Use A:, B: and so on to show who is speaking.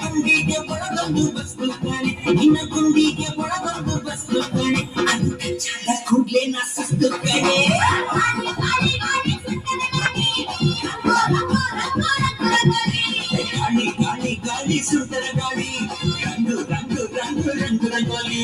A: ಗುಂಡಿಗೆ ಒಳಗೊಂದು ಬಸ್ತು ಕಣೆ ಇನ್ನ ಗುಂಡಿಗೆ ಒಳಗೊಂದು ಬಸ್ತು ಕಣೆ ಅದು ಕಚ್ಚಾದ ಕೂಡ್ಲೆ ನಾ ಸುಸ್ತು ಕಣೆ ಗಾಳಿ ಗಾಳಿ ಗಾಳಿ ಸುಂದರ ಗಾಳಿ ರಂಗು ರಂಗು ರಂಗು ರಂಗು ರಂಗೋಲಿ